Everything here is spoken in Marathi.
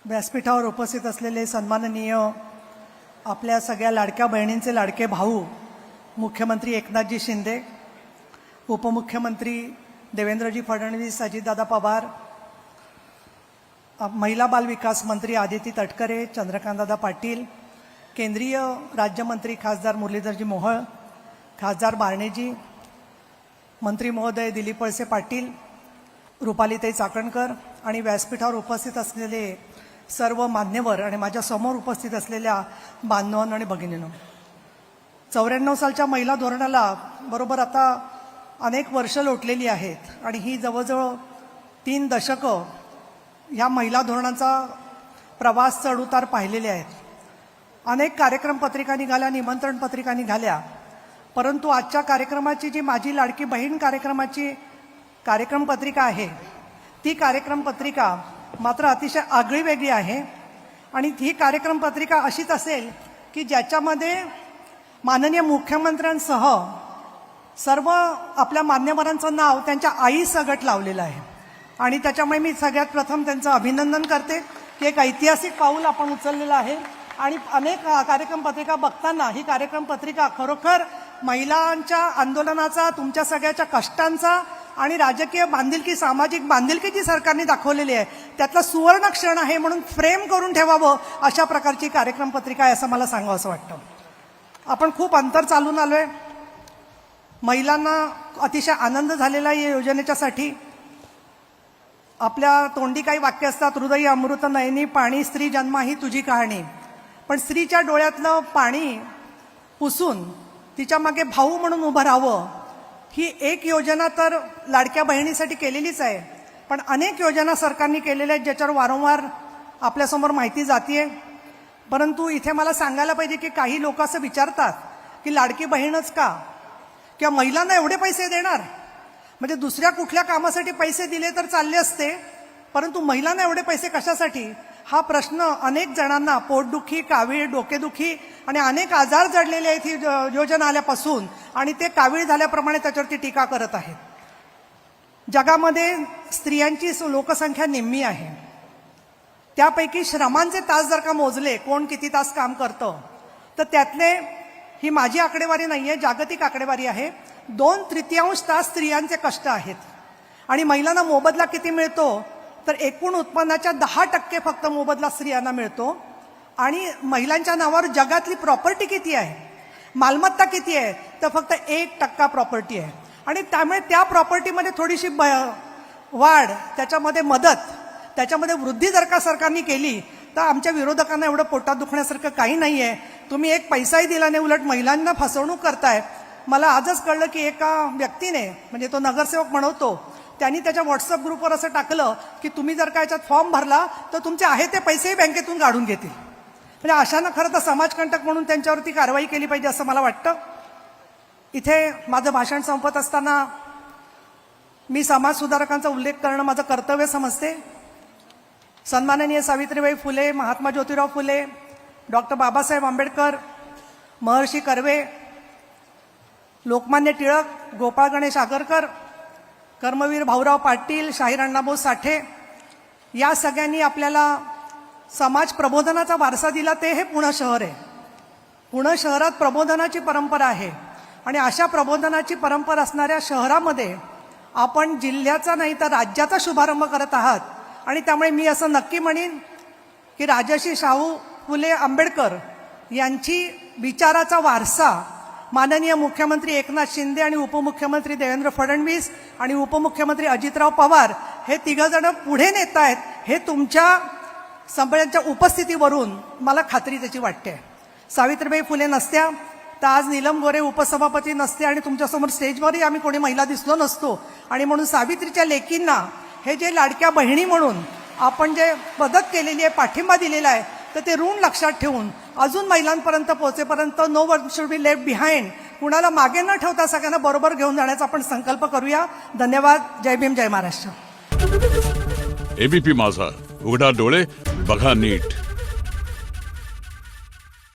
व्यासपीठावर उपस्थित असलेले सन्माननीय आपल्या सगळ्या लाडक्या बहिणींचे लाडके भाऊ मुख्यमंत्री एकनाथजी शिंदे, उपमुख्यमंत्री देवेंद्रजी फडणवीस, अजितदादा पवार, महिला बाल विकास मंत्री आदिती तटकरे, चंद्रकांतदादा पाटील, केंद्रीय राज्यमंत्री खासदार मुरलीधरजी मोहोळ, खासदार बारणेजी, मंत्री महोदय दिलीप वळसे पाटील, रुपालीताई चाकणकर आणि व्यासपीठावर उपस्थित असलेले सर्व मान्यवर आणि माझ्या समोर उपस्थित असलेल्या बांधवांनो आणि भगिनींनो, 94 सालच्या महिला धोरणाला बरोबर आता अनेक वर्ष लोटलेली आहेत आणि ही जवळजवळ 3 दशकं ह्या महिला धोरणाचा प्रवास चढउतार पाहिलेले आहेत. अनेक कार्यक्रम पत्रिका निघाल्या, निमंत्रण पत्रिका निघाल्या, परंतु आजच्या कार्यक्रमाची जी माझी लाडकी बहीण कार्यक्रमाची कार्यक्रम पत्रिका आहे ती कार्यक्रम पत्रिका मात्र अतिशय आगळी वेगळी आहे. आणि ही कार्यक्रम पत्रिका अशीच असेल की ज्याच्यामध्ये माननीय मुख्यमंत्र्यांसह सर्व आपल्या मान्यवरांचं नाव त्यांच्या आई सगट लावलेलं आहे. आणि त्याच्यामुळे मी सगळ्यात प्रथम त्यांचं अभिनंदन करते की एक ऐतिहासिक पाऊल आपण उचललेलं आहे. आणि अनेक कार्यक्रम पत्रिका बघताना ही कार्यक्रम पत्रिका खरोखर महिलांच्या आंदोलनाचा, तुमच्या सगळ्याच्या कष्टांचा आणि राजकीय बांधिलकी, सामाजिक बांधिलकी जी सरकारने दाखवलेली आहे त्यातला सुवर्ण क्षण आहे, म्हणून फ्रेम करून ठेवावं अशा प्रकारची कार्यक्रम पत्रिका आहे असं मला सांगावं असं वाटतं. आपण खूप अंतर चालून आलोय. महिलांना अतिशय आनंद झालेला आहे या योजनेच्यासाठी. आपल्या तोंडी काही वाक्य असतात, हृदयी अमृत नयनी पाणी, स्त्री जन्मा ही तुझी कहाणी. पण स्त्रीच्या डोळ्यातलं पाणी पुसून तिच्या मागे भाऊ म्हणून उभं राहावं ही एक योजना तर लाडक्या बहिणीसाठी केलेलीच आहे. पण अनेक योजना सरकारने केलेल्या आहेत ज्याच्यावर वारंवार आपल्यासमोर माहिती जातीये. परंतु इथे मला सांगायला पाहिजे की काही लोक असं विचारतात की लाडकी बहीणच का, किंवा महिलांना एवढे पैसे देणार, म्हणजे दुसऱ्या कुठल्या कामासाठी पैसे दिले तर चालले असते, परंतु महिलांना एवढे पैसे कशासाठी, हा प्रश्न अनेक जणांना पोटदुखी, कावीळ, डोकेदुखी आणि अनेक आजार जडलेले आहेत ही योजना आल्यापासून, आणि ते कावीळ झाल्याप्रमाणे त्याच्यावरती टीका करत आहेत. जगामध्ये स्त्रियांची लोकसंख्या निम्मी आहे. त्यापैकी श्रमांचे तास जर का मोजले, कोण किती तास काम करतं, तर त्यातले, ही माझी आकडेवारी नाही आहे, जागतिक आकडेवारी आहे, 2/3 तास स्त्रियांचे कष्ट आहेत. आणि महिलांना मोबदला किती मिळतो तर एकूण उत्पन्नाच्या 10% फक्त मोबदला स्त्रियांना मिळतो. आणि महिलांच्या नावावर जगातली प्रॉपर्टी किती आहे, मालमत्ता किती आहे, तर फक्त 1% प्रॉपर्टी आहे. आणि त्यामुळे त्या प्रॉपर्टीमध्ये थोडीशी वाढ, त्याच्यामध्ये मदत, त्याच्यामध्ये वृद्धी जर का सरकारने केली तर आमच्या विरोधकांना एवढं पोटात दुखण्यासारखं काही नाही आहे. तुम्ही एक पैसाही दिला नाही, उलट महिलांना फसवणूक करताय. मला आजच कळलं की एका व्यक्तीने, म्हणजे तो नगरसेवक म्हणतो, त्यांनी त्याच्या व्हॉट्सअप ग्रुपवर असं टाकलं की तुम्ही जर का याच्यात फॉर्म भरला तर तुमचे आहे ते पैसेही बँकेतून काढून घेतील. म्हणजे अशानं खरं तर समाजकंटक म्हणून त्यांच्यावरती कारवाई केली पाहिजे असं मला वाटतं. इथे माझं भाषण संपत असताना मी समाज सुधारकांचा उल्लेख करणं माझं कर्तव्य समजते. सन्माननीय सावित्रीबाई फुले, महात्मा ज्योतिराव फुले, डॉक्टर बाबासाहेब आंबेडकर, महर्षी कर्वे, लोकमान्य टिळक, गोपाळ गणेश आगरकर, कर्मवीर भाऊराव पाटील, शाहीर अण्णाभाऊ साठे, या सगळ्यांनी आपल्याला समाज प्रबोधनाचा वारसा दिला. ते हे पुणे शहर आहे. पुणे शहरात प्रबोधनाची परंपरा आहे. आणि अशा प्रबोधनाची परंपरा असणाऱ्या शहरामध्ये आपण जिल्ह्याचा नाही तर राज्याचा शुभारंभ करत आहात. आणि त्यामुळे मी असं नक्की म्हणेन की राजर्षी शाहू फुले आंबेडकर यांची विचाराचा वारसा माननीय मुख्यमंत्री एकनाथ शिंदे आणि उपमुख्यमंत्री देवेंद्र फडणवीस आणि उपमुख्यमंत्री अजितराव पवार हे तिघजण पुढे नेत आहेत. हे तुमच्या सगळ्यांच्या उपस्थितीवरून मला खात्री त्याची वाटते. सावित्रीबाई फुले नसत्या तर आज नीलम गोरे उपसभापती नसते आणि तुमच्यासमोर स्टेजवरही आम्ही कोणी महिला दिसलो नसतो. आणि म्हणून सावित्रीच्या लेकींना हे जे लाडक्या बहिणी म्हणून आपण जे मदत केलेली आहे, पाठिंबा दिलेला आहे, तर ते ऋण लक्षात ठेवून अजून महिलांपर्यंत पोहोचेपर्यंत no one should be left behind, कुणाला मागे न ठेवता सगळ्यांना बरोबर घेऊन जाण्याचा आपण संकल्प करूया. धन्यवाद. जय भीम, जय महाराष्ट्र. एबीपी माझा, उघडा डोळे बघा नीट.